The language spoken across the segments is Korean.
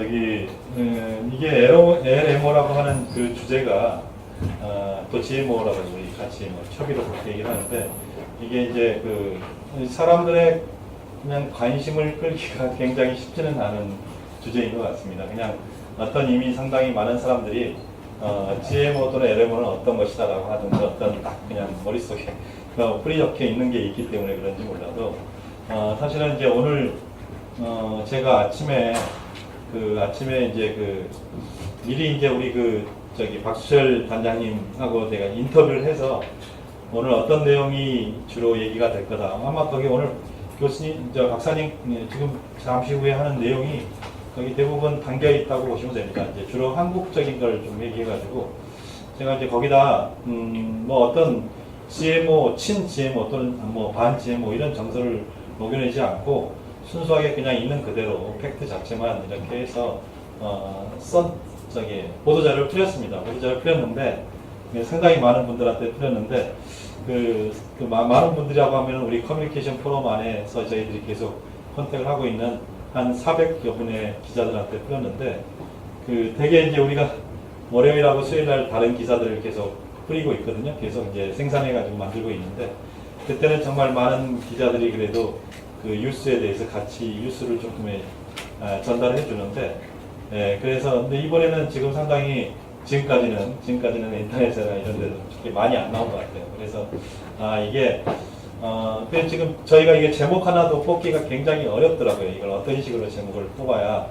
이게 LMO라고 하는 그 주제가 또 GMO라고 우리 같이 뭐 협의로 그렇게 얘기를 하는데, 이게 이제 그 사람들의 그냥 관심을 끌기가 굉장히 쉽지는 않은 주제인 것 같습니다. 그냥 어떤 이미 상당히 많은 사람들이 GMO 또는 LMO는 어떤 것이다라고 하든지 어떤 딱 그냥 머릿속에 뿌리 적혀 있는 게 있기 때문에 그런지 몰라도 사실은 이제 오늘 제가 아침에 이제 미리 이제 우리 박수철 단장님하고 내가 인터뷰를 해서 오늘 어떤 내용이 주로 얘기가 될 거다. 아마 거기 오늘 교수님, 박사님 지금 잠시 후에 하는 내용이 거기 대부분 담겨 있다고 보시면 됩니다. 이제 주로 한국적인 걸 좀 얘기해가지고 제가 이제 거기다 뭐 어떤 GMO, 친 GMO 또는 뭐 반 GMO 이런 정서를 녹여내지 않고 순수하게 그냥 있는 그대로 팩트 자체만 이렇게 해서 보도자료를 뿌렸습니다. 보도자료를 뿌렸는데 상당히 많은 분들한테 뿌렸는데 많은 분들이라고 하면 우리 커뮤니케이션 포럼 안에서 저희들이 계속 컨택을 하고 있는 한 400여 분의 기자들한테 뿌렸는데 되게 이제 우리가 월요일하고 수요일날 다른 기사들을 계속 뿌리고 있거든요. 계속 이제 생산해가지고 만들고 있는데 그때는 정말 많은 기자들이 그래도 뉴스에 대해서 같이 뉴스를 조금 전달해 주는데 그래서 근데 이번에는 지금 상당히 지금까지는 인터넷이나 이런 데도 그렇게 많이 안 나온 것 같아요. 그래서 이게 근데 지금 저희가 이게 제목 하나도 뽑기가 굉장히 어렵더라고요. 이걸 어떤 식으로 제목을 뽑아야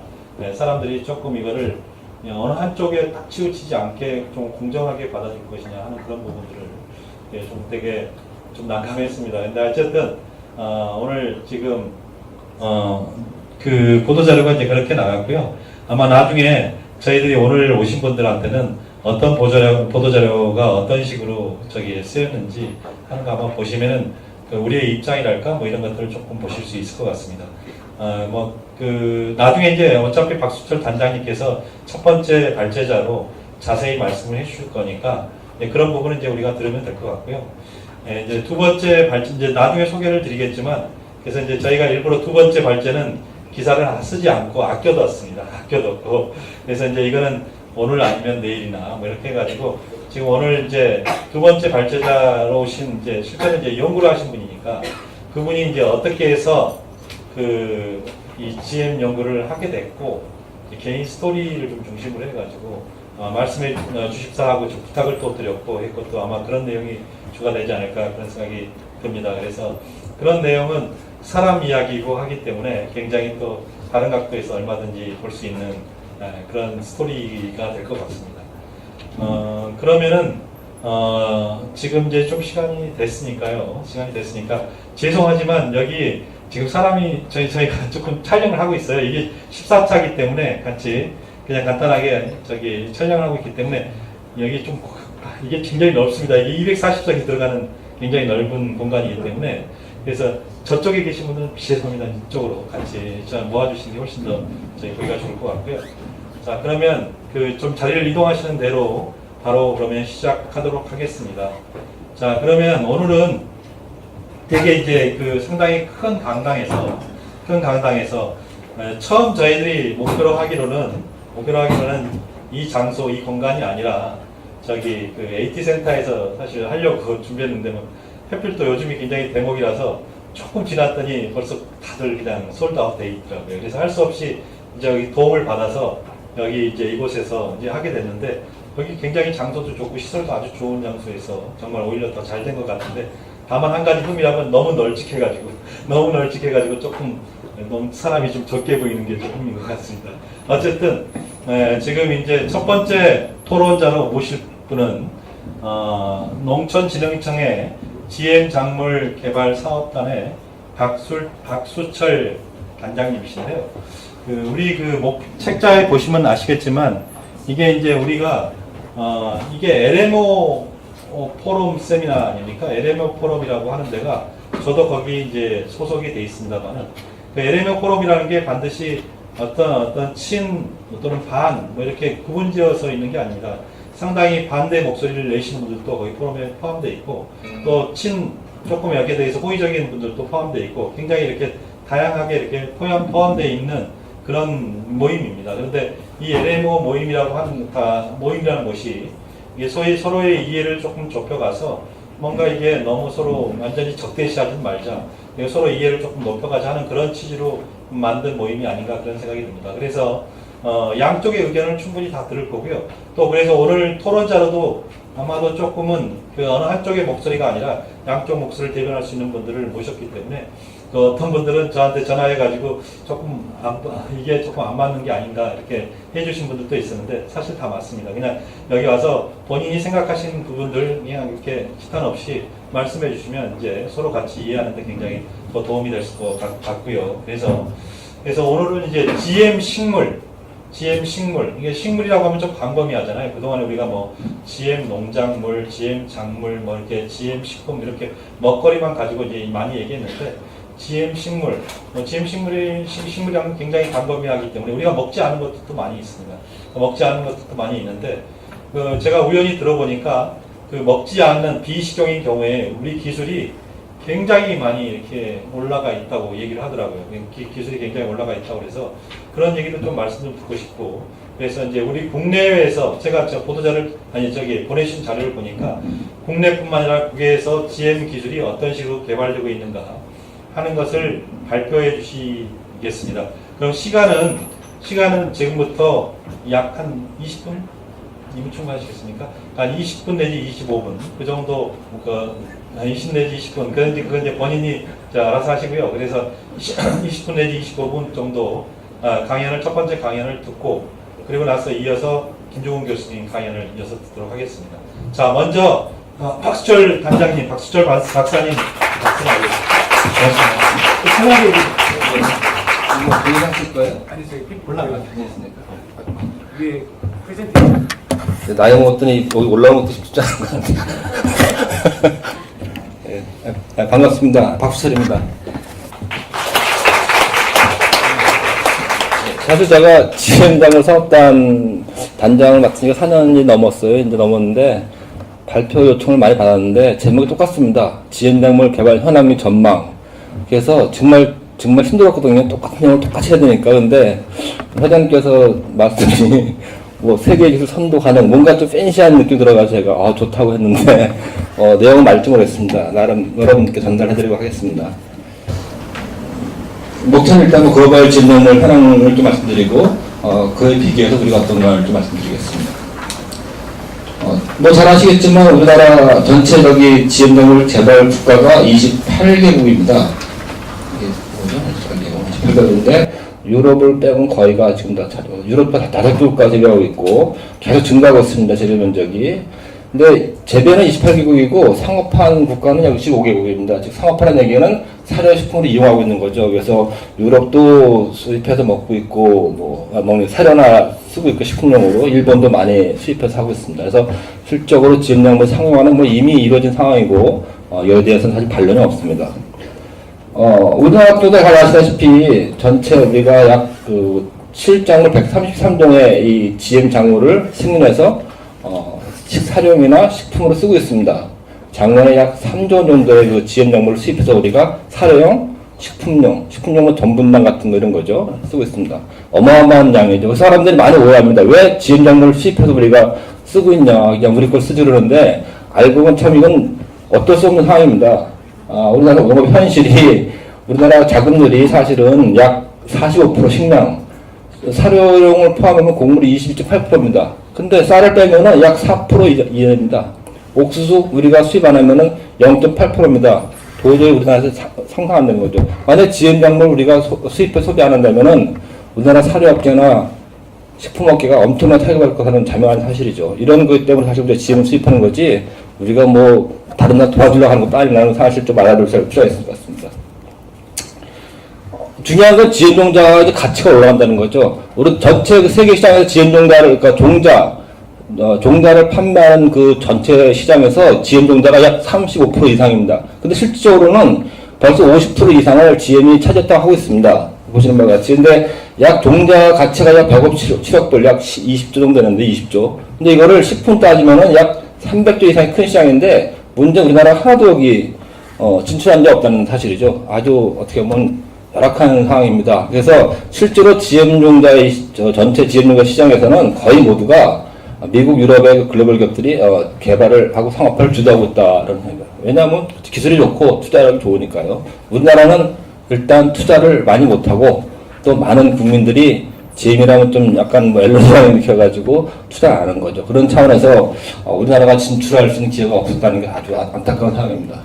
사람들이 조금 이거를 어느 한쪽에 딱 치우치지 않게 좀 공정하게 받아줄 것이냐 하는 그런 부분들을 좀 되게 좀 난감했습니다. 근데 어쨌든 오늘 지금 보도자료가 이제 그렇게 나갔고요. 아마 나중에 저희들이 오늘 오신 분들한테는 어떤 보도자료가 어떤 식으로 쓰였는지 하는 거 한번 보시면은 우리의 입장이랄까 뭐 이런 것들을 조금 보실 수 있을 것 같습니다. 나중에 이제 어차피 박수철 단장님께서 첫 번째 발제자로 자세히 말씀을 해주실 거니까 그런 부분은 이제 우리가 들으면 될 것 같고요. 이제 두 번째 발제 이제 나중에 소개를 드리겠지만 그래서 이제 저희가 일부러 두 번째 발제는 기사를 쓰지 않고 아껴뒀습니다. 아껴뒀고 그래서 이제 이거는 오늘 아니면 내일이나 뭐 이렇게 해가지고 지금 오늘 이제 두 번째 발제자로 오신 이제 실제로 이제 연구를 하신 분이니까 그분이 이제 어떻게 해서 이 GM 연구를 하게 됐고 개인 스토리를 좀 중심으로 해가지고 말씀해 주십사하고 좀 부탁을 또 드렸고 했고 또 아마 그런 내용이 주가 되지 않을까 그런 생각이 듭니다. 그래서 그런 내용은 사람 이야기이고 하기 때문에 굉장히 또 다른 각도에서 얼마든지 볼 수 있는 그런 스토리가 될 것 같습니다. 그러면은 지금 이제 좀 시간이 됐으니까 죄송하지만 여기 지금 사람이 저희가 조금 촬영을 하고 있어요. 이게 14차기 때문에 같이 그냥 간단하게 촬영을 하고 있기 때문에 여기 이게 굉장히 넓습니다. 이게 240석이 들어가는 굉장히 넓은 공간이기 때문에 그래서 저쪽에 계신 분들은 죄송합니다. 이쪽으로 같이 모아주시는 게 훨씬 더 보기가 좋을 것 같고요. 자, 그러면 좀 자리를 이동하시는 대로 바로 그러면 시작하도록 하겠습니다. 자, 그러면 오늘은 되게 이제 상당히 큰 강당에서 처음 저희들이 목표로 하기로는 이 장소, 이 공간이 아니라 AT 센터에서 사실 하려고 준비했는데 하필 또 요즘이 굉장히 대목이라서 조금 지났더니 벌써 다들 그냥 솔드아웃 돼 있더라고요. 그래서 할 수 없이 이제 도움을 받아서 여기 이제 이곳에서 이제 하게 됐는데 여기 굉장히 장소도 좋고 시설도 아주 좋은 장소에서 정말 오히려 더 잘 된 것 같은데 다만 한 가지 흠이라면 너무 널찍해가지고 조금 너무 사람이 좀 적게 보이는 게 좀 흠인 것 같습니다. 어쨌든 지금 이제 첫 번째 토론자로 모실 분은 농촌진흥청의 GM 작물 개발 사업단의 박수철 단장님이신데요. 우리 책자에 보시면 아시겠지만 이게 이제 우리가 이게 LMO 포럼 세미나 아닙니까? LMO 포럼이라고 하는 데가 저도 거기 이제 소속이 돼 있습니다만은 LMO 포럼이라는 게 반드시 어떤 친 또는 반 뭐 이렇게 구분지어서 있는 게 아닙니다. 상당히 반대 목소리를 내시는 분들도 거기 포럼에 포함되어 있고 또 조금 여기에 대해서 호의적인 분들도 포함되어 있고 굉장히 이렇게 다양하게 이렇게 포함되어 있는 그런 모임입니다. 그런데 이 LMO 모임이라고 하는 모임이라는 것이 이게 소위 서로의 이해를 조금 좁혀가서 뭔가 이게 너무 서로 완전히 적대시하지 말자. 서로 이해를 조금 높여가자 하는 그런 취지로 만든 모임이 아닌가 그런 생각이 듭니다. 그래서 양쪽의 의견을 충분히 다 들을 거고요. 또 그래서 오늘 토론자로도 아마도 조금은 그 어느 한쪽의 목소리가 아니라 양쪽 목소리를 대변할 수 있는 분들을 모셨기 때문에 그 어떤 분들은 저한테 전화해가지고 이게 조금 안 맞는 게 아닌가 이렇게 해주신 분들도 있었는데 사실 다 맞습니다. 그냥 여기 와서 본인이 생각하시는 부분들 그냥 이렇게 기탄 없이 말씀해 주시면 이제 서로 같이 이해하는데 굉장히 더 도움이 될 것 같고요. 그래서 오늘은 이제 GM 식물, 이게 식물이라고 하면 좀 광범위하잖아요. 그동안에 우리가 뭐 GM 농작물, GM 작물, 뭐 이렇게 GM 식품 이렇게 먹거리만 가지고 이제 많이 얘기했는데 GM 식물, GM 식물이라면 굉장히 광범위하기 때문에 우리가 먹지 않은 것들도 많이 있습니다. 먹지 않은 것들도 많이 있는데 제가 우연히 들어보니까 그 먹지 않는 비식용인 경우에 우리 기술이 굉장히 많이 이렇게 올라가 있다고 얘기를 하더라고요. 기술이 굉장히 올라가 있다고 그래서 그런 얘기도 좀 말씀 좀 듣고 싶고 그래서 이제 우리 국내외에서 제가 보내주신 자료를 보니까 국내뿐만 아니라 국외에서 GM 기술이 어떤 식으로 개발되고 있는가 하는 것을 발표해 주시겠습니다. 그럼 시간은 지금부터 약 한 20분? 이미 충분하시겠습니까? 한 20분 내지 25분 그 정도 20 내지 20분 그건 이제 본인이 알아서 하시고요. 그래서 20분 내지 25분 정도 첫 번째 강연을 듣고 그리고 나서 이어서 김종훈 교수님 강연을 이어서 듣도록 하겠습니다. 자, 먼저 박수철 단장님, 박수철 박사님 박수 나겠습니다. 편하게 이거 보여주실 거예요? 아니 저기 올라가면 되겠습니까? 위에 프레젠테이션 나이 먹었더니 여기 올라오는 것도 쉽지 않은 것 같아요. 네, 반갑습니다. 박수철입니다. 사실 제가 GM장을 사업단 단장을 맡은 지가 4년이 넘었어요. 이제 넘었는데 발표 요청을 많이 받았는데 제목이 똑같습니다. GM작물 개발 현황 및 전망. 그래서 정말 힘들었거든요. 똑같은 내용을 똑같이 해야 되니까. 근데 회장님께서 말씀이 뭐 세계 기술 선도 가능 뭔가 좀 팬시한 느낌 들어가서 제가 좋다고 했는데 내용은 말증을 했습니다. 나름 여러분께 전달해드리고 하겠습니다. 목차는 일단 글로벌 GM작물 현황을 좀 말씀드리고 그에 비교해서 우리가 어떤가를 좀 말씀드리겠습니다. 잘 아시겠지만 우리나라 전체적인 GM작물 개발 국가가 28개국입니다. 이게 뭐죠? 28개국인데 유럽을 빼고는 거의가 지금 다 차죠. 유럽과 5개국까지 재배하고 있고 계속 증가하고 있습니다. 재배 면적이. 근데 재배는 28개국이고 상업화한 국가는 약 15개국입니다. 즉 상업화라는 얘기는 사료식품으로 이용하고 있는 거죠. 그래서 유럽도 수입해서 먹고 있고 먹는 사료나 쓰고 있고 식품용으로 일본도 많이 수입해서 하고 있습니다. 그래서 실적으로 GM작물 상용화는 이미 이루어진 상황이고 여기에 대해서는 사실 반론이 없습니다. 우리나라 같은 경우도 잘 아시다시피 전체 우리가 약 실작물 133종의 이 GM 작물을 승인해서 식사료용이나 식품으로 쓰고 있습니다. 작년에 약 3조 정도의 그 GM 작물을 수입해서 우리가 사료용, 식품용은 전분당 같은 거 이런 거죠. 쓰고 있습니다. 어마어마한 양이죠. 그 사람들이 많이 오해합니다. 왜 GM 작물을 수입해서 우리가 쓰고 있냐. 그냥 우리 걸 쓰지 그러는데 알고 보면 참 이건 어쩔 수 없는 상황입니다. 우리나라 농업 현실이 우리나라 자금률이 사실은 약 45% 식량, 사료용을 포함하면 곡물이 22.8%입니다. 근데 쌀을 빼면은 약 4% 이하입니다. 옥수수 우리가 수입 안 하면은 0.8%입니다. 도저히 우리나라에서 상상 안 되는 거죠. 만약 GM작물 우리가 수입해 소비 안 한다면은 우리나라 사료업계나 식품업계가 엄청난 타격을 받을 것은 자명한 사실이죠. 이런 것 때문에 사실 우리가 GM을 수입하는 거지 우리가 다른 나라 도와주려고 하는 것도 아니라는 사실 좀 알아둘 필요가 있을 것 같습니다. 중요한 건 GM 종자의 가치가 올라간다는 거죠. 우리 전체 세계 시장에서 GM 종자를, 그러니까 종자를 판매하는 그 전체 시장에서 GM 종자가 약 35% 이상입니다. 근데 실질적으로는 벌써 50% 이상을 GM이 차지했다고 하고 있습니다. 보시는 바와 같이. 근데 약 종자 가치가 약 100억 7억 불, 약 20조 정도 되는데 20조. 근데 이거를 식품 따지면은 약 300조 이상의 큰 시장인데 문제 우리나라 하나도 여기 진출한 게 없다는 사실이죠. 아주 어떻게 보면 열악한 상황입니다. 그래서 실제로 GM 전체 GM 시장에서는 거의 모두가 미국, 유럽의 그 글로벌 기업들이 개발을 하고 상업화를 주도하고 있다는 생각. 왜냐하면 기술이 좋고 투자력이 좋으니까요. 우리나라는 일단 투자를 많이 못하고 또 많은 국민들이 GM이라면 좀 약간 뭐 엘로사를 일으켜가지고 투자 안 하는 거죠. 그런 차원에서 우리나라가 진출할 수 있는 기회가 없었다는 게 아주 안타까운 상황입니다.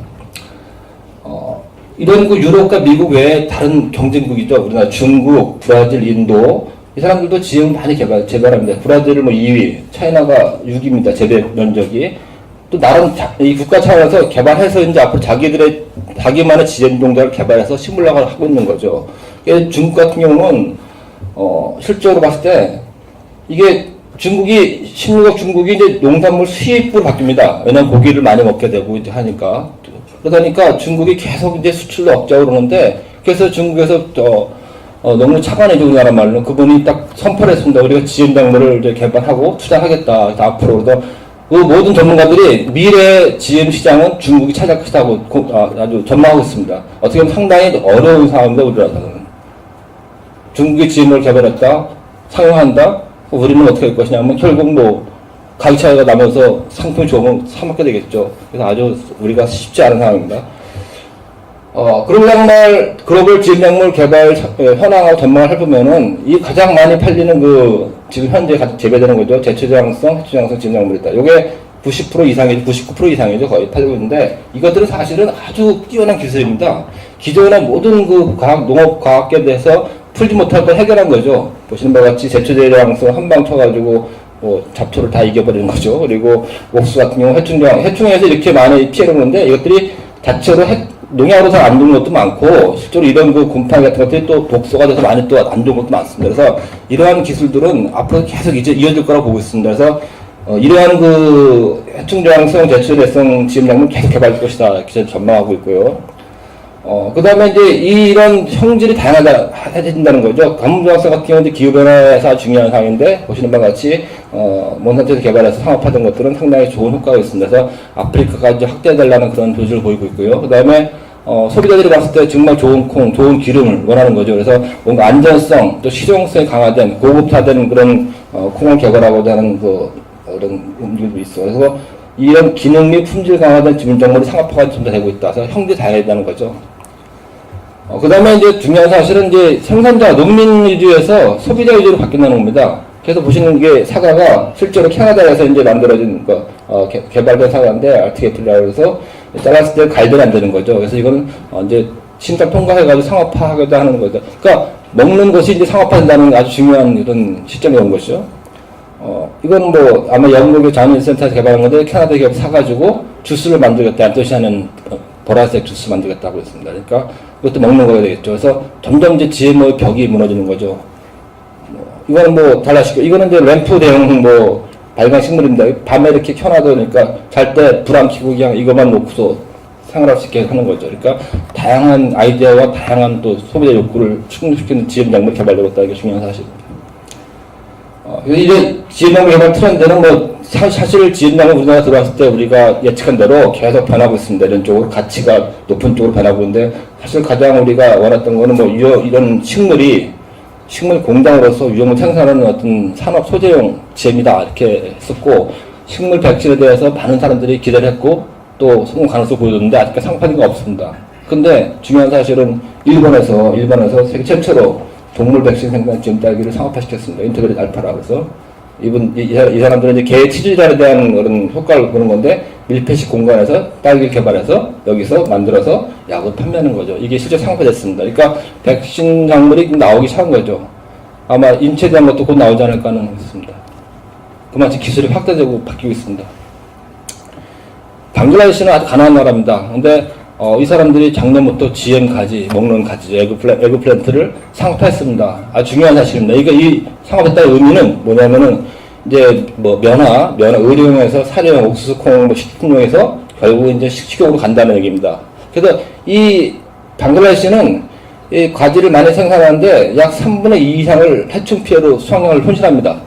이런 그 유럽과 미국 외에 다른 경쟁국이죠. 우리나라 중국, 브라질, 인도 이 사람들도 GM 많이 개발합니다. 브라질은 뭐 2위, 차이나가 6위입니다. 재배 면적이. 또 나름 이 국가 차원에서 개발해서 이제 앞으로 자기만의 GM 종자를 개발해서 시뮬러를 하고 있는 거죠. 중국 같은 경우는 실제로 봤을 때 이게 중국이 이제 농산물 수입으로 바뀝니다. 왜냐하면 고기를 많이 먹게 되고 이제 하니까. 그러니까 중국이 계속 이제 수출로 억제하고 그러는데, 그래서 중국에서 너무 차관해지고 우리나라 말로 그분이 딱 선포를 했습니다. 우리가 GM 작물을 이제 개발하고 투자하겠다. 그래서 앞으로 그 모든 전문가들이 미래 GM 시장은 중국이 차지할 것이라고 아주 전망하고 있습니다. 어떻게 보면 상당히 어려운 상황입니다. 우리나라는. 중국이 GM을 개발했다, 상용한다, 우리는 어떻게 할 것이냐면 결국 뭐 가격 차이가 나면서 상품이 좋으면 사먹게 되겠죠. 그래서 아주 우리가 쉽지 않은 상황입니다. 글로벌 GM 작물 개발 현황하고 전망을 해보면은 이 가장 많이 팔리는 지금 현재 재배되는 거죠. 제초저항성, 해초저항성 GM 작물이다. 요게 90% 이상이죠. 99% 이상이죠. 거의 팔리고 있는데 이것들은 사실은 아주 뛰어난 기술입니다. 기존의 모든 농업과학계에 대해서 풀지 못할 걸 해결한 거죠. 보시는 바와 같이 제초저항성 한 방 쳐가지고 잡초를 다 이겨버리는 거죠. 그리고 옥수 같은 경우 해충에서 이렇게 많이 피해를 보는데 이것들이 자체로 농약으로 잘 안 좋은 것도 많고 실제로 이런 곰팡이 같은 것들이 또 독소가 돼서 많이 또 안 좋은 것도 많습니다. 그래서 이러한 기술들은 앞으로 계속 이제 이어질 거라고 보고 있습니다. 그래서 이러한 해충저항성, 제초제성 GM 작물 계속 개발될 것이다 이렇게 전망하고 있고요. 그 다음에 이제 이런 형질이 다양해진다는 거죠. 가뭄저항성 같은 경우는 기후변화에서 아주 중요한 상황인데, 보시는 바와 같이, 몬산토에서 개발해서 상업화된 것들은 상당히 좋은 효과가 있습니다. 그래서 아프리카까지 확대해달라는 그런 조짐을 보이고 있고요. 그 다음에, 소비자들이 봤을 때 정말 좋은 콩, 좋은 기름을 원하는 거죠. 그래서 뭔가 안전성, 또 실용성이 강화된, 고급화된 그런, 콩을 개발하고자 하는 그런 움직임도 있어요. 그래서 이런 기능 및 품질 강화된 GM 작물이 상업화가 좀 더 되고 있다. 그래서 형질이 다양하다는 거죠. 그 다음에 이제 중요한 사실은 이제 생산자, 농민 위주에서 소비자 위주로 바뀐다는 겁니다. 그래서 보시는 게 사과가 실제로 캐나다에서 이제 만들어진 개발된 사과인데, 알티게틀이라고 해서 잘랐을 때 갈변이 안 되는 거죠. 그래서 이건 이제 심사 통과해가지고 상업화하기도 하는 거죠. 그러니까 먹는 것이 이제 상업화된다는 아주 중요한 이런 시점이 온 것이죠. 이건 뭐 아마 영국의 자원센터에서 개발한 건데 캐나다 기업 사가지고 주스를 만들겠다, 안토시아는 보라색 주스 만들겠다고 했습니다. 그러니까 이것도 먹는 거가 되겠죠. 그래서 점점 이제 GMO의 벽이 무너지는 거죠. 이거는 뭐 달라시고, 이거는 이제 램프 대용 발광 식물입니다. 밤에 이렇게 켜놔두니까 잘 때 불 안 켜고 그냥 이것만 놓고서 생활할 수 있게 하는 거죠. 그러니까 다양한 아이디어와 다양한 또 소비자 욕구를 충족시키는 GM 작물이 개발되고 있다는 게 중요한 사실입니다. 이제 GM 작물 개발 트렌드는 사실 GM 작물 우리나라 들어왔을 때 우리가 예측한 대로 계속 변하고 있습니다. 이런 쪽으로 가치가 높은 쪽으로 변하고 있는데, 사실 가장 우리가 원했던 거는 이런 식물 공장으로서 위험을 생산하는 어떤 산업 소재용 GM이다 이렇게 했었고, 식물 백신에 대해서 많은 사람들이 기대를 했고 또 성공 가능성을 보여줬는데 아직까지 상판이 없습니다. 근데 중요한 사실은 일본에서 세계 최초로 동물 백신 생산 GM 딸기를 상업화시켰습니다. 인테그레이트 알파라고 해서. 이 사람들은 이제 개의 치질에 대한 그런 효과를 보는 건데, 밀폐식 공간에서 딸기를 개발해서 여기서 만들어서 약을 판매하는 거죠. 이게 실제 상업화됐습니다. 그러니까 백신 작물이 나오기 시작한 거죠. 아마 인체에 대한 것도 곧 나오지 않을까 하는 있습니다. 그만큼 기술이 확대되고 바뀌고 있습니다. 방글라데시는 아주 가난한 나라입니다. 근데 이 사람들이 작년부터 GM 가지, 먹는 가지, 에그플랜트를 상업화했습니다. 아주 중요한 사실입니다. 이 상업했다는 의미는 뭐냐면은, 이제 면화, 의료용에서 사료용, 옥수수콩, 식품용에서 결국 이제 식용으로 간다는 얘기입니다. 그래서 이 방글라데시는 이 가지를 많이 생산하는데 약 3분의 2 이상을 해충 피해로 수확량을 손실합니다.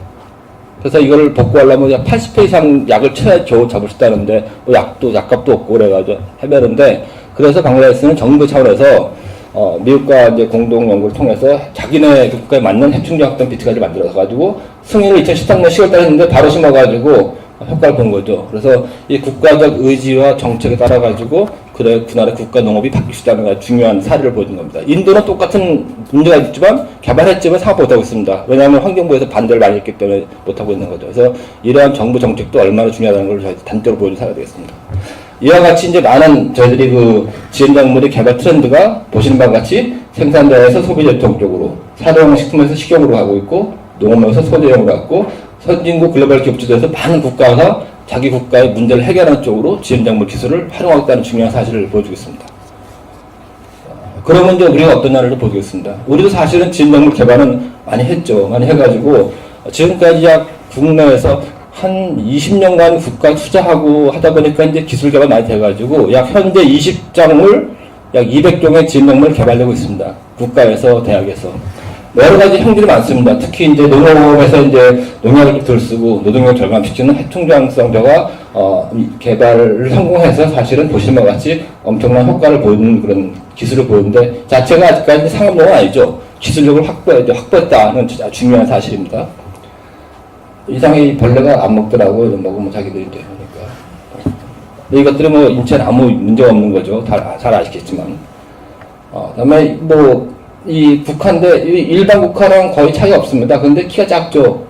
그래서 이거를 복구하려면 약 80회 이상 약을 쳐야 겨우 잡을 수 있다는데, 약값도 없고 그래가지고 해배는데, 그래서 방글라데시는 정부 차원에서 미국과 이제 공동 연구를 통해서 자기네 국가에 맞는 핵충전학던 비트가지를 만들어가지고 승인을 2013년 10월달에 했는데 바로 심어가지고 효과를 본 거죠. 그래서 이 국가적 의지와 정책에 따라가지고 그래 그 나라 국가 농업이 바뀔 수 있다는 중요한 사례를 보여준 겁니다. 인도는 똑같은 문제가 있지만 개발했지만 사업 못하고 있습니다. 왜냐하면 환경부에서 반대를 많이 했기 때문에 못하고 있는 거죠. 그래서 이러한 정부 정책도 얼마나 중요하다는 걸 저희 단적으로 보여준 사례가 되겠습니다. 이와 같이 이제 많은 저희들이 그 지연작물의 개발 트렌드가 보시는 바와 같이 생산자에서 소비자 쪽으로 사료식품에서 식용으로 가고 있고 농업에서 소재용으로 갔고 선진국 글로벌 기업주도에서 많은 국가가 자기 국가의 문제를 해결하는 쪽으로 지연작물 기술을 활용하겠다는 중요한 사실을 보여주겠습니다. 그러면 이제 우리가 어떤 나라를 보겠습니다. 우리도 사실은 지연작물 개발은 많이 했죠. 많이 해가지고 지금까지 약 국내에서 한 20년간 국가 투자하고 하다 보니까 이제 기술 개발 많이 돼가지고 약 현재 20작물 약 200종의 지연작물을 개발되고 있습니다. 국가에서 대학에서. 여러 가지 형질이 많습니다. 특히 이제 농업에서 이제 농약을 덜 쓰고 노동력 절감시키는 핵충전성저가 개발을 성공해서 사실은 보시는 것 같이 엄청난 효과를 보이는 그런 기술을 보이는데 자체가 아직까지 상업농은 아니죠. 기술력을 확보했다는 중요한 사실입니다. 이상이 벌레가 안 먹더라고. 먹으면 자기들이 이제 하니까. 이것들이 뭐 인체는 아무 문제가 없는 거죠. 잘 아시겠지만. 그다음에 이 국화인데 일반 국화랑 거의 차이가 없습니다. 근데 키가 작죠.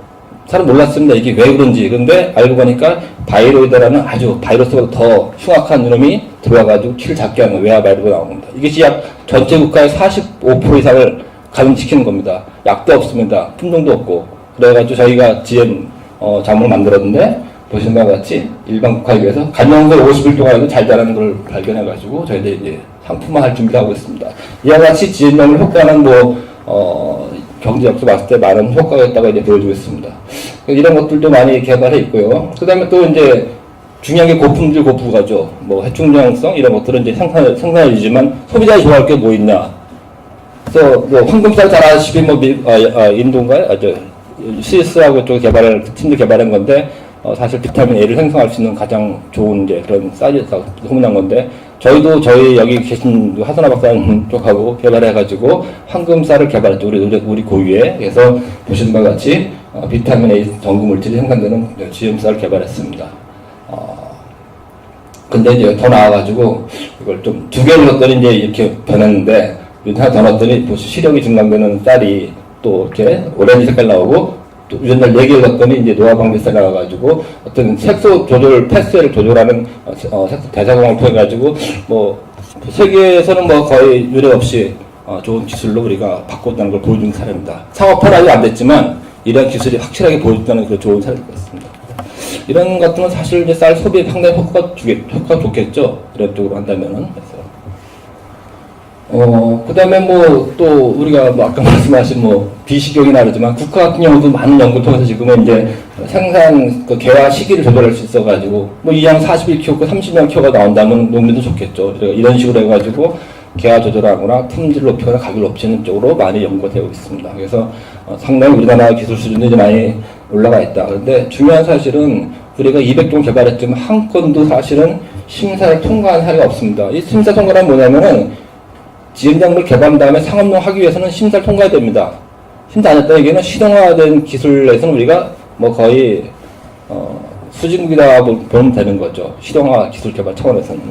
잘 몰랐습니다. 이게 왜 그런지. 근데 알고 보니까 바이로이드라는 아주 바이러스보다 더 흉악한 놈이 들어와가지고 키를 작게 하는 외화 바이러스가 나온 겁니다. 이것이 약 전체 국가의 45% 이상을 감염시키는 겁니다. 약도 없습니다. 품종도 없고. 그래가지고 저희가 GM 작물을 만들었는데 보시는 바와 같이 일반 국화에 비해서 감염을 50일 동안에도 잘 자라는 걸 발견해가지고 저희들이 이제 상품화할 준비를 하고 있습니다. 이와 같이 지연작물 효과는 경제적으로 봤을 때 많은 효과가 있다고 이제 보여주고 있습니다. 이런 것들도 많이 개발해 있고요. 그 다음에 또 이제 중요한 게 고품질 고부가죠. 해충장성 이런 것들은 이제 생산해주지만 소비자가 좋아할 게 뭐 있냐. 그래서 황금살 잘 아시피 인도인가요? 스위스하고 쪽 팀도 개발한 건데 사실 비타민 A를 생성할 수 있는 가장 좋은 이제 그런 사이즈가 소문난 건데 저희도 저희 여기 계신 하선아 박사님 쪽하고 개발해가지고 황금쌀을 개발했죠. 우리 고유에. 그래서 보시는 바와 같이 비타민 A 전구 물질이 생산되는 GM쌀을 개발했습니다. 근데 이제 더 나와가지고 이걸 좀 두 개를 넣었더니 이제 이렇게 변했는데 하나 더 넣었더니 시력이 증강되는 쌀이 또 이렇게 오렌지 색깔 나오고 또 옛날 4개를 넣었더니 이제 노화방지세 나와가지고 어떤 색소 조절, 패스를 조절하는 색소 대사광을 통해가지고 세계에서는 거의 유례 없이 좋은 기술로 우리가 바꿨다는 걸 보여주는 사례입니다. 상업화는 아직 안 됐지만 이런 기술이 확실하게 보여준다는 그런 좋은 사례일 것 같습니다. 이런 것들은 사실 이제 쌀 소비에 상당히 효과가 좋겠죠. 이런 쪽으로 한다면은. 그 다음에 또 우리가 아까 말씀하신 비식용이나 그러지만 국화 같은 경우도 많은 연구를 통해서 지금은 이제 생산 개화 시기를 조절할 수 있어가지고 이양 41kg, 30년 나온다면 농민도 좋겠죠. 이런 식으로 해가지고 개화 조절하거나 품질 높이거나 가격을 높이는 쪽으로 많이 연구가 되고 있습니다. 그래서 상당히 우리나라 기술 수준이 이제 많이 올라가 있다. 그런데 중요한 사실은 우리가 200종 개발했지만 한 건도 사실은 심사를 통과한 사례가 없습니다. 이 심사 통과란 뭐냐면은 지연작물 개발한 다음에 상업농 하기 위해서는 심사를 통과해야 됩니다. 심사 안 했다 얘기는 실용화된 기술에서는 우리가 거의 수준이다 보면 되는 거죠. 실용화 기술 개발 차원에서는.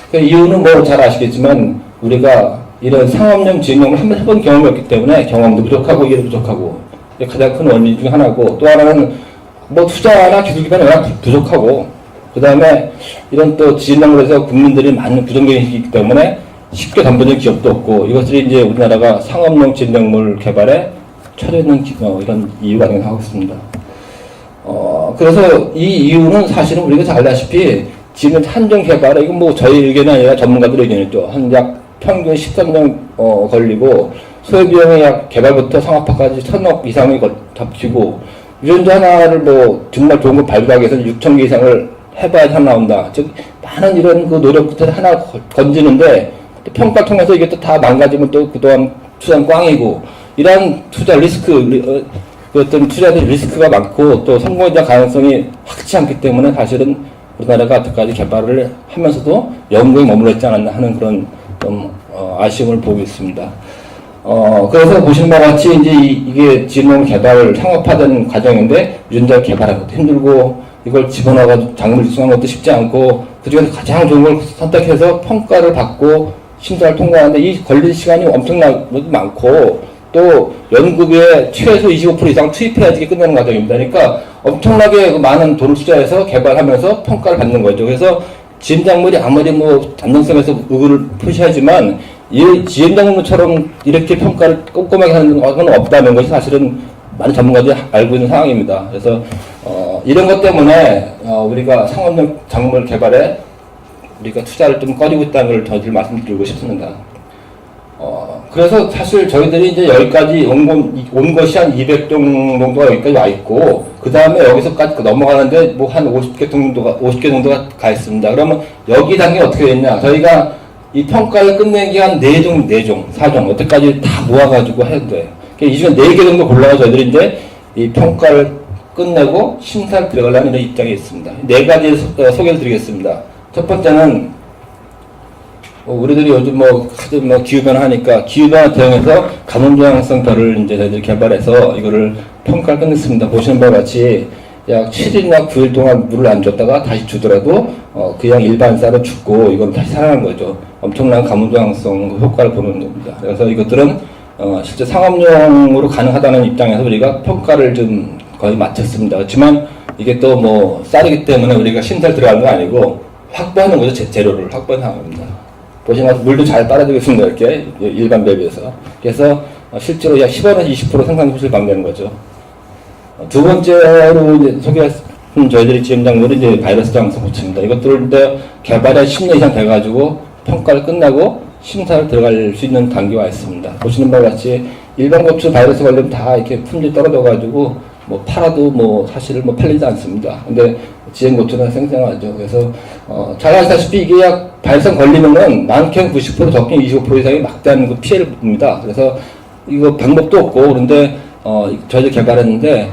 그 이유는 잘 아시겠지만 우리가 이런 상업용 지연작물을 한번 해본 경험이 없기 때문에 경험도 부족하고 이해도 부족하고 이게 가장 큰 원인 중에 하나고 또 하나는 투자나 기술 기반이 워낙 부족하고 그 다음에 이런 또 지연작물에서 국민들이 많은 부정적인 있기 때문에 쉽게 덤벼드는 기업도 없고 이것들이 이제 우리나라가 상업용 지연작물 개발에 처져 있는 이런 이유가 아닌가 하고 있습니다. 그래서 이 이유는 사실은 우리가 잘 알다시피 지금 한정 개발에 이건 저희 의견이 아니라 전문가들의 의견이죠. 약 평균 13년 걸리고 소요 비용이 약 개발부터 상업화까지 1,000억 이상이 잡히고 유전자 하나를 정말 좋은 걸 발굴하기 위해서는 6,000개 이상을 해봐야 하나 나온다. 즉 많은 이런 노력 끝에 하나 건지는데 평가 통해서 이게 또 다 망가지면 또 그동안 투자는 꽝이고 이러한 투자 리스크 어떤 투자들 리스크가 많고 또 성공에 대한 가능성이 확지 않기 때문에 사실은 우리나라가 여태까지 개발을 하면서도 연구에 머물러 있지 않았나 하는 그런 좀 아쉬움을 보고 있습니다. 그래서 보시는 바와 같이 이제 이게 지금 개발 상업화된 과정인데 유전자 개발하는 것도 힘들고 이걸 집어넣어가지고 작물 육성하는 것도 쉽지 않고 그중에서 가장 좋은 걸 선택해서 평가를 받고 심사를 통과하는데 이 걸린 시간이 엄청나게 많고 또 연구비에 최소 25% 이상 투입해야지 끝내는 과정입니다. 그러니까 엄청나게 많은 돈을 투자해서 개발하면서 평가를 받는 거죠. 그래서 GM 작물이 아무리 뭐 안정성에서 의구를 표시하지만 이 GM 작물처럼 이렇게 평가를 꼼꼼하게 하는 건 없다는 것이 사실은 많은 전문가들이 알고 있는 상황입니다. 그래서 이런 것 때문에 우리가 상업용 작물 개발에 우리가 투자를 좀 꺼리고 있다는 걸 저희들 말씀드리고 싶습니다. 그래서 사실 저희들이 이제 여기까지 온 것이 한 200종 정도가 여기까지 와 있고, 그 다음에 여기서까지 넘어가는데 뭐 한 50개 정도가 가 있습니다. 그러면 여기 단계 어떻게 됐냐? 저희가 이 평가를 끝내기 한 4종, 여태까지 다 모아가지고 해야 돼요. 이 중에 4개 정도 골라서 저희들이 이제 이 평가를 끝내고 심사를 들어가려는 이런 입장에 있습니다. 4가지 소개를 드리겠습니다. 첫 번째는 우리들이 요즘 기후변화하니까 기후변화 대응해서 가뭄저항성 벼를 이제 저희들이 개발해서 이거를 평가를 끝냈습니다. 보시는 바와 같이 약 7일이나 9일 동안 물을 안 줬다가 다시 주더라도 그냥 일반 쌀은 죽고 이건 다시 살아난 거죠. 엄청난 가뭄저항성 효과를 보는 겁니다. 그래서 이것들은 실제 상업용으로 가능하다는 입장에서 우리가 평가를 좀 거의 마쳤습니다. 그렇지만 이게 또 뭐 쌀이기 때문에 우리가 심사를 들어가는 거 아니고 확보하는 거죠. 재료를 확보하는 상황입니다. 보시면 물도 잘 빨아들이고 있습니다. 이렇게 일반 배 비해서. 그래서 실제로 약 10원에서 20% 생산 효율을 방대하는 거죠. 두 번째로 이제 소개한 저희들이 GM 작물은 이제 바이러스 저항성 고체입니다. 이것들을 이제 개발에 10년 이상 돼가지고 평가를 끝나고 심사를 들어갈 수 있는 단계가 있습니다. 보시는 바와 같이 일반 고추 바이러스 걸리면 다 이렇게 품질 떨어져가지고 뭐 팔아도 뭐 사실 뭐 팔리지 않습니다. 근데 GM 고추는 생생하죠. 그래서 잘 아시다시피 이게 약 발생 걸리면은 많게는 90% 적게는 25% 이상이 막대한 그 피해를 봅니다. 그래서 이거 방법도 없고 그런데 저희들 개발했는데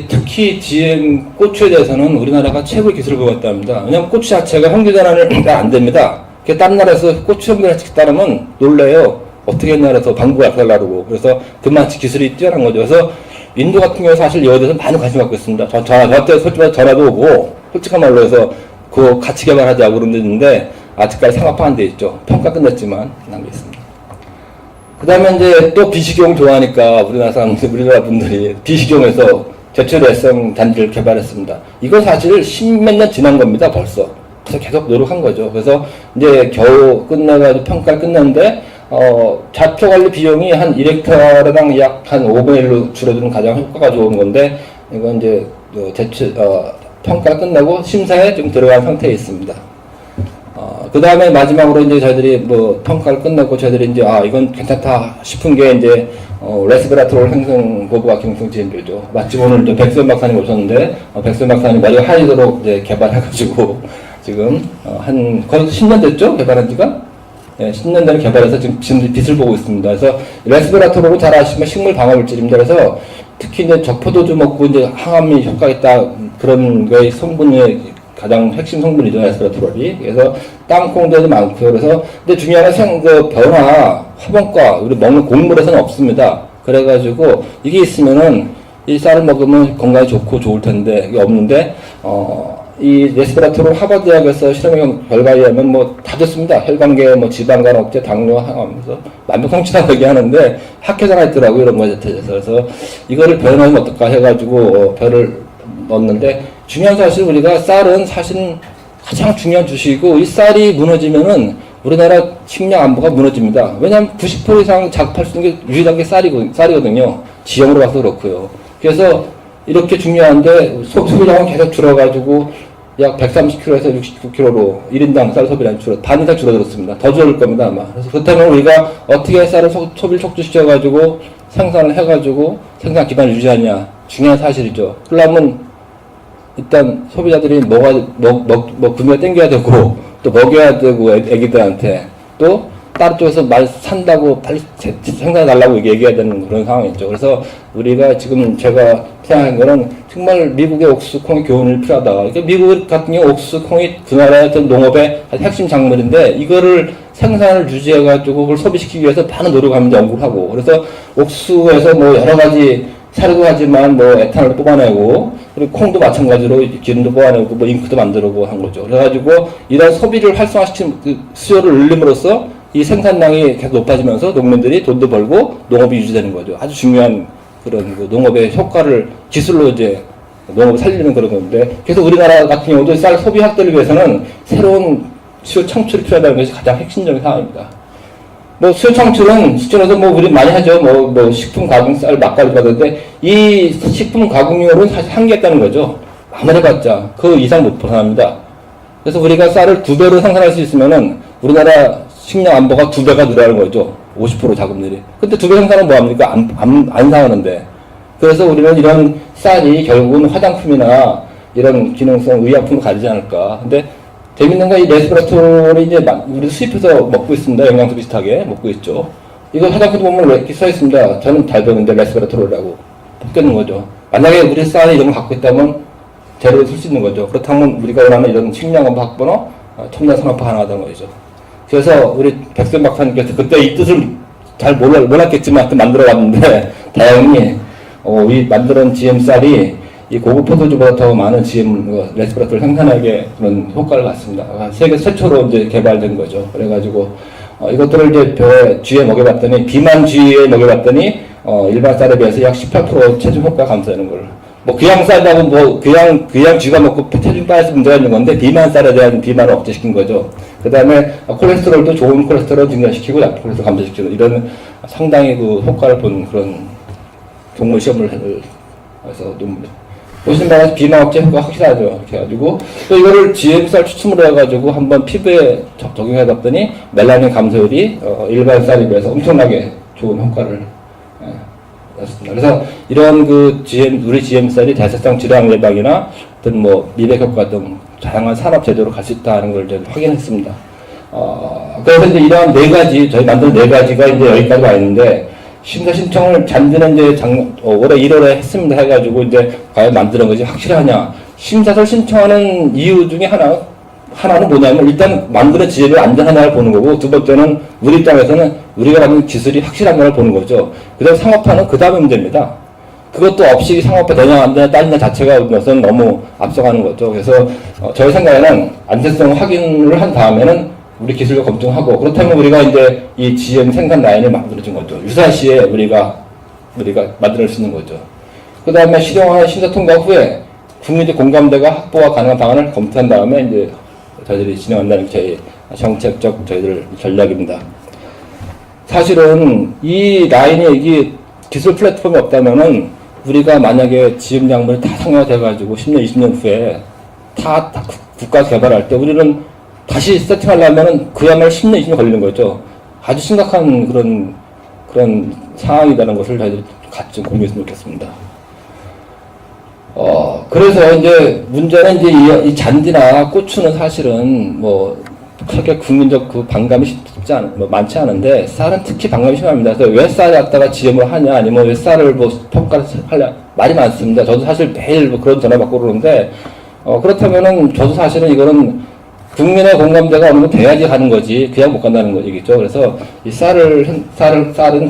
특히 GM 고추에 대해서는 우리나라가 최고의 기술을 보였다 합니다. 왜냐하면 고추 자체가 형제전환을 안 됩니다. 다른 나라에서 고추 형제전환 따르면 놀래요. 어떻게 옛날에서 방구가 약달라고. 그래서 그만치 기술이 뛰어난 거죠. 그래서 인도 같은 경우 사실 이거에 대해서 많이 관심 갖고 있습니다. 저한테 솔직히 전화도 오고, 솔직한 말로 해서 그거 같이 개발하자고 그러는데, 아직까지 상업화 안 돼 있죠. 평가 끝냈지만, 남게 있습니다. 그 다음에 이제 또 비식용 좋아하니까 우리나라 분들이 비식용에서 제철 외성 단지를 개발했습니다. 이건 사실 십몇 년 지난 겁니다, 벌써. 그래서 계속 노력한 거죠. 그래서 이제 겨우 끝나가지고 평가를 끝냈는데, 자표 관리 비용이 한 1헥타르당 약 한 5분의 1로 줄어드는 가장 효과가 좋은 건데, 이건 이제, 평가 끝나고 심사에 좀 들어간 상태에 있습니다. 그 다음에 마지막으로 이제 저희들이 뭐 평가를 끝내고 저희들이 이제, 이건 괜찮다 싶은 게 이제, 레스베라트롤 생성 고부가 경성 지인들죠. 마침 오늘 또 백수현 박사님 오셨는데, 백수현 박사님 머리가 하이도록 이제 개발해가지고, 지금, 거의 10년 됐죠? 개발한 지가? 예, 10년 전에 개발해서 지금 빛을 보고 있습니다. 그래서 레스베라토로고 잘 아시면 식물 방어 물질입니다. 그래서 특히 이제 적포도주 먹고 이제 항암이 효과가 있다 그런 거의 성분의 가장 핵심 성분이죠, 레스베라토롤이. 그래서 땅콩들도 많고요. 그래서 근데 중요한 건 변화, 화분과 우리 먹는 곡물에서는 없습니다. 그래가지고 이게 있으면은 이 쌀을 먹으면 건강에 좋고 좋을 텐데 이게 없는데 이 레스베라토롤 하버드대학에서 실험용 결과에 의하면 뭐 다 좋습니다. 혈관계, 뭐 지방간 억제, 당뇨, 항암에서 만병통치라고 얘기하는데 학회자가 있더라고요. 이런 거에 대해서. 그래서 이거를 변하면 어떨까 해가지고 별을 넣었는데 중요한 사실 우리가 쌀은 사실은 가장 중요한 주식이고 이 쌀이 무너지면은 우리나라 식량 안보가 무너집니다. 왜냐하면 90% 이상 작업할 수 있는 게 유일한 게 쌀이거든요. 지형으로 봐서 그렇고요. 그래서 이렇게 중요한데 소비량은 계속 줄어가지고 약 130kg에서 69kg로 1인당 쌀 소비량이 반 이상 줄어들었습니다. 더 줄어들 겁니다 아마. 그래서 그렇다면 우리가 어떻게 쌀을 소비를 촉진시켜가지고 생산을 해가지고 생산 기반을 유지하냐 중요한 사실이죠. 그러려면 일단 소비자들이 구매가 땡겨야 되고 또 먹여야 되고 애기들한테 또 다른 쪽에서 많이 산다고 빨리 생산해달라고 얘기해야 되는 그런 상황이죠. 그래서 우리가 지금 제가 생각한 거는 정말 미국의 옥수수콩이 교훈이 필요하다. 그러니까 미국 같은 경우 옥수수콩이 그 나라의 어떤 농업의 핵심 작물인데 이거를 생산을 유지해가지고 그걸 소비시키기 위해서 많은 노력하면서 연구를 하고, 그래서 옥수에서 뭐 여러 가지 사료도 하지만 뭐 에탄올도 뽑아내고, 그리고 콩도 마찬가지로 기름도 뽑아내고 뭐 잉크도 만들고 한 거죠. 그래가지고 이런 소비를 활성화시킨 그 수요를 늘림으로써 이 생산량이 계속 높아지면서 농민들이 돈도 벌고 농업이 유지되는 거죠. 아주 중요한 그런 그 농업의 효과를 기술로 이제 농업을 살리는 그런 건데, 그래서 우리나라 같은 경우도 쌀 소비 확대를 위해서는 새로운 수요 창출이 필요하다는 것이 가장 핵심적인 상황입니다. 뭐 수요 창출은 실제로도 뭐 우리 많이 하죠. 뭐 식품 가공 쌀 막걸리 받는데, 이 식품 가공용으로는 사실 한계했다는 거죠. 아무리 해봤자 그 이상 못 벗어납니다. 그래서 우리가 쌀을 2배로 생산할 수 있으면은 우리나라 식량 안보가 2배가 늘어나는 거죠. 50% 자금률이. 근데 2배 생산은 뭐합니까? 안 상하는데. 그래서 우리는 이런 쌀이 결국은 화장품이나 이런 기능성 의약품을 가리지 않을까. 근데 재밌는 건 이 레스베라톨이 이제 우리 수입해서 먹고 있습니다. 영양소 비슷하게 먹고 있죠. 이거 화장품 보면 왜 이렇게 써 있습니다. 저는 잘 배우는데 레스베라톨이라고 뽑겠는 거죠. 만약에 우리 쌀이 이런 걸 갖고 있다면 재료를 쓸 수 있는 거죠. 그렇다면 우리가 원하는 이런 식량안보 확보나 첨단 산업화 가능하다는 거죠. 그래서 우리 백선 박사님께서 그때 이 뜻을 잘 몰랐겠지만 그 만들어 왔는데, 다행히 이 만드는 GM 쌀이 이 고급 포도주보다 더 많은 GM 레스베라톨 생산하게 그런 효과를 갖습니다. 세계 최초로 이제 개발된 거죠. 그래가지고 이것들을 이제 쥐에 먹여봤더니, 비만 쥐에 먹여봤더니 일반 쌀에 비해서 약 18% 체중 효과 감소하는 걸. 뭐 그냥 쌀하고 뭐 그냥 쥐가 먹고 체중 빠져서 문제가 있는 건데, 비만 쌀에 대한 비만을 억제시킨 거죠. 그 다음에 콜레스테롤도 좋은 콜레스테롤 증가시키고 나쁜 콜레스테롤 감소시키고, 이런 상당히 그 효과를 본 그런 동물 시험을 해서 보시는 바와 비만 억제 효과가 확실하죠. 이렇게 해가지고 또 이거를 GM쌀 추출을 해가지고 한번 피부에 적용해봤더니 멜라닌 감소율이 일반 쌀에 비해서 엄청나게 좋은 효과를 였습니다. 그래서 이런 그 우리 GM쌀이 대사성 질환 예방이나 어떤 뭐 미백 효과 등 다양한 산업 제도로 갈 수 있다는 걸 이제 확인했습니다. 그래서 이제 이러한 4가지, 저희 만든 4가지가 이제 여기까지 와 있는데, 심사 신청을 잔디는 이제 올해 1월에 했습니다. 해가지고 이제 과연 만드는 것이 확실하냐. 심사서를 신청하는 이유 중에 하나는 뭐냐면, 일단 만드는 지혜를 안전하냐를 보는 거고, 두 번째는 우리 입장에서는 우리가 만든 기술이 확실한가를 보는 거죠. 그 다음 상업화는 그 다음에 문제입니다. 그것도 없이 상업화 되냐 안 되냐 따지는 자체가 것은 너무 앞서가는 거죠. 그래서 저희 생각에는 안전성 확인을 한 다음에는 우리 기술을 검증하고, 그렇다면 우리가 이제 이 GM 생산 라인을 만들어준 거죠. 유사시에 우리가 만들 수 있는 거죠. 그 다음에 실용화의 심사 통과 후에 국민적 공감대가 확보가 가능한 방안을 검토한 다음에 이제 저희들이 진행한다는 게 저희 정책적 저희들 전략입니다. 사실은 이 라인에 이게 기술 플랫폼이 없다면은 우리가 만약에 GM 약물이 다 상용화돼가지고 10년, 20년 후에 다 국가 개발할 때 우리는 다시 세팅하려면은 그야말로 10년, 20년 걸리는 거죠. 아주 심각한 그런 상황이라는 것을 저희들이 같이 좀 공유했으면 좋겠습니다. 그래서 이제 문제는 이제 이 잔디나 고추는 사실은 뭐 크게 국민적 그 반감이 많지 않은데, 쌀은 특히 반감이 심합니다. 그래서 왜 쌀을 갖다가 GM으로 하냐, 아니면 왜 쌀을 뭐 평가를 하냐, 말이 많습니다. 저도 사실 매일 뭐 그런 전화 받고 그러는데, 그렇다면은 저도 사실은 이거는 국민의 공감대가 어느 정도 돼야지 가는 거지, 그냥 못 간다는 얘기죠. 그래서 이 쌀은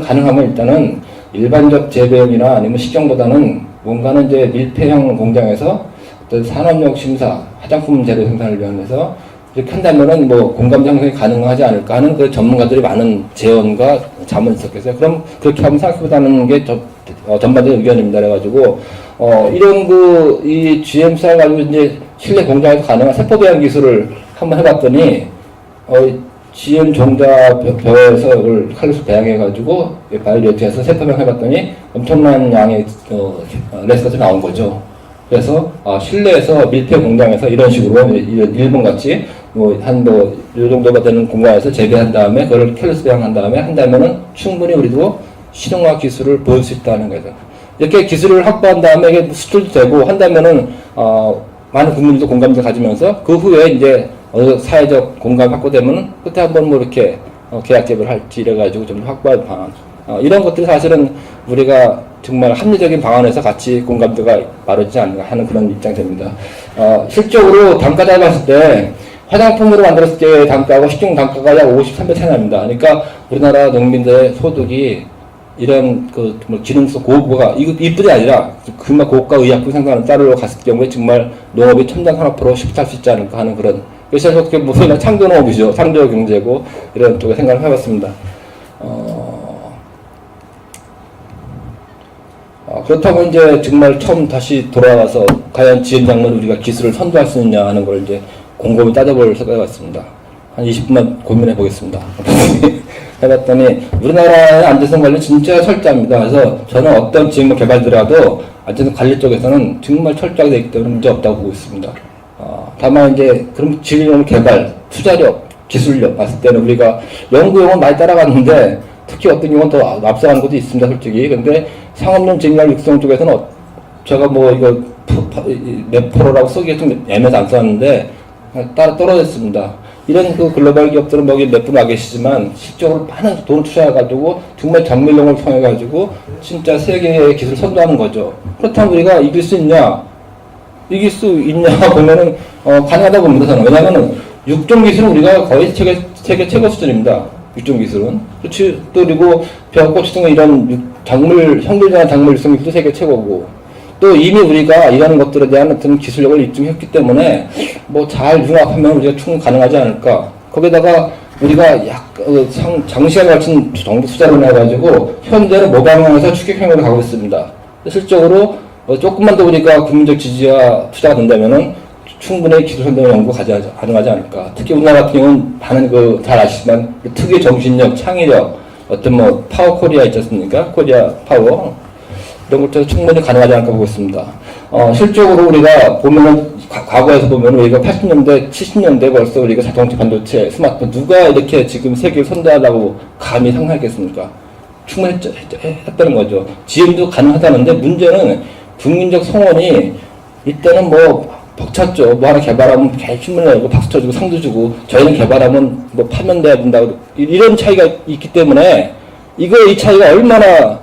가능하면 일단은 일반적 재배용이나 아니면 식용보다는 뭔가는 이제 밀폐형 공장에서 어떤 산업용 심사, 화장품 재료 생산을 위해서 이렇게 한다면은 뭐 공감대 형성이 가능하지 않을까 하는 그 전문가들이 많은 제언과 자문이 있었겠어요. 그럼 그렇게 한번 생각해보자는 게 전반적인 의견입니다. 그래가지고, 이런 이 GM 쌀 가지고 이제 실내 공장에서 가능한 세포 배양 기술을 한번 해봤더니, GM 종자 벼에서 이걸 칼로스 배양해가지고, 바이오리어트에서 세포 배양 해봤더니 엄청난 양의, 레스가 나온 거죠. 그래서, 실내에서 밀폐 공장에서 이런 식으로, 일본 같이, 요 정도가 되는 공간에서 재배한 다음에, 그걸 칼로스 배양한 다음에 한다면은 충분히 우리도 실용화 기술을 보여줄 수 있다는 거죠. 이렇게 기술을 확보한 다음에 이게 수출도 되고 한다면은, 많은 국민들도 공감대 가지면서 그 후에 이제 사회적 공감이 확보되면 그때 한번 뭐 이렇게 계약 재배를 할지 이래가지고 좀 확보할 방안. 이런 것들이 사실은 우리가 정말 합리적인 방안에서 같이 공감대가 마련되지 않는가 하는 그런 입장이 됩니다. 실적으로 단가 잡았을 때 화장품으로 만들었을 때 단가하고 식용 단가가 약 53배 차이 납니다. 그러니까 우리나라 농민들의 소득이 이런 뭐 기능성 고급화가 이뿐이 아니라 정말 고가 의약품 생산하는 쌀로 갔을 경우에 정말 농업이 첨단 산업으로 쉽게 할 수 있지 않을까 하는 그런, 그래서 어떻게 보면 창조 농업이죠. 창조 경제고 이런 쪽에 생각을 해봤습니다. 그렇다고 이제 정말 처음 다시 돌아와서 과연 지연작물을 우리가 기술을 선도할 수 있느냐 하는 걸 이제 곰곰이 따져볼 생각해 봤습니다. 한 20분만 고민해 보겠습니다. 해봤더니 우리나라의 안전성 관리 진짜 철저합니다. 그래서 저는 어떤 지역물 개발들어도 안전성 관리 쪽에서는 정말 철저하게 되기 때문에 문제 없다고 보고 있습니다. 다만 이제 그럼 지역물 개발, 투자력, 기술력 봤을 때는 우리가 연구용은 많이 따라갔는데 특히 어떤 경우는 더 앞서가는 것도 있습니다, 솔직히. 근데 상업용 지역물 육성 쪽에서는 제가 뭐 이거 몇 프로라고 쓰기가 좀 애매해서 안 썼는데 따라 떨어졌습니다. 이런 그 글로벌 기업들은 여기 몇 분 와 계시지만 실적으로 많은 돈을 투자해가지고 정말 정밀용을 통해가지고 진짜 세계의 기술을 선도하는 거죠. 그렇다면 우리가 이길 수 있냐? 이길 수 있냐 보면은 가능하다고 봅니다. 저는. 왜냐하면은 육종 기술은 우리가 거의 세계 최고 수준입니다. 육종 기술은. 그렇지. 또 그리고 벼고추 등 이런 현실적인 작물 육성 기술도 세계 최고고. 또 이미 우리가 이런 것들에 대한 어떤 기술력을 입증했기 때문에 뭐 잘 융합하면 우리가 충분히 가능하지 않을까. 거기다가 우리가 장시간에 걸친 정부 투자를 해가지고 현재는 모방형에서 추격형으로 가고 있습니다. 실적으로 조금만 더 우리가 국민적 지지와 투자가 된다면은 충분히 기술 선도 연구 가능하지 않을까. 특히 우리나라 같은 경우는 많은 잘 아시지만 특유의 정신력, 창의력, 어떤 뭐 파워 코리아 있지 않습니까? 코리아 파워. 이런 것도 충분히 가능하지 않을까 보고 있습니다. 실적으로 우리가 보면은, 과거에서 보면 우리가 80년대, 70년대 벌써 우리가 자동차, 반도체, 스마트폰, 누가 이렇게 지금 세계를 선도하려고 감히 상상했겠습니까? 충분히 했다는 거죠. 지금도 가능하다는데 문제는 국민적 성원이 이때는 뭐 벅찼죠. 뭐 하나 개발하면 신문 내고 박수 쳐주고 상도 주고 저희는 개발하면 뭐 파면 돼야 된다고 이런 차이가 있기 때문에 이 차이가 얼마나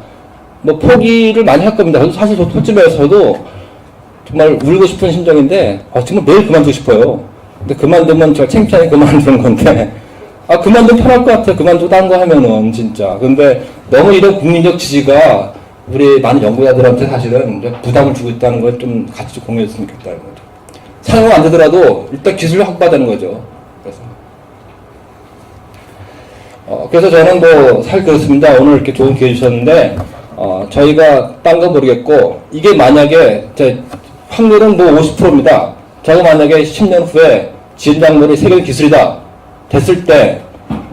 뭐 포기를 많이 할 겁니다. 저도 사실 솔직해서도 정말 울고 싶은 심정인데 정말 매일 그만두고 싶어요. 근데 그만두면 제가 창피하게 그만두는 건데 그만두면 편할 것 같아요. 그만두고 딴 거 하면은 진짜. 근데 너무 이런 국민적 지지가 우리 많은 연구자들한테 사실은 부담을 주고 있다는 걸 좀 같이 공유했으면 좋겠다는 거죠. 사용 안 되더라도 일단 기술을 확보하자는 거죠. 그래서 저는 뭐 사실 그렇습니다. 오늘 이렇게 좋은 기회 주셨는데 저희가 딴 거 모르겠고 이게 만약에 확률은 뭐 50%입니다. 제가 만약에 10년 후에 지연작물이 세계 기술이다 됐을 때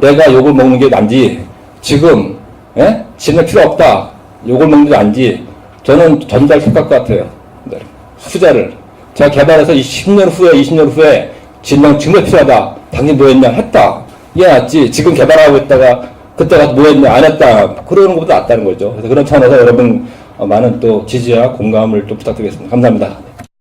내가 욕을 먹는 게 난지 지금 지연작 필요 없다 욕을 먹는 게 난지 저는 전달 택할 것 같아요. 후자를 제가 개발해서 10년 후에 20년 후에 지연작 정말 필요하다 당연히 뭐 했냐 했다 이게 낫지 지금 개발하고 있다가 그때 가서 뭐 했냐 안 했다 그러는 것보다 낫다는 거죠. 그래서 그런 차원에서 여러분 많은 또 지지와 공감을 좀 부탁드리겠습니다. 감사합니다.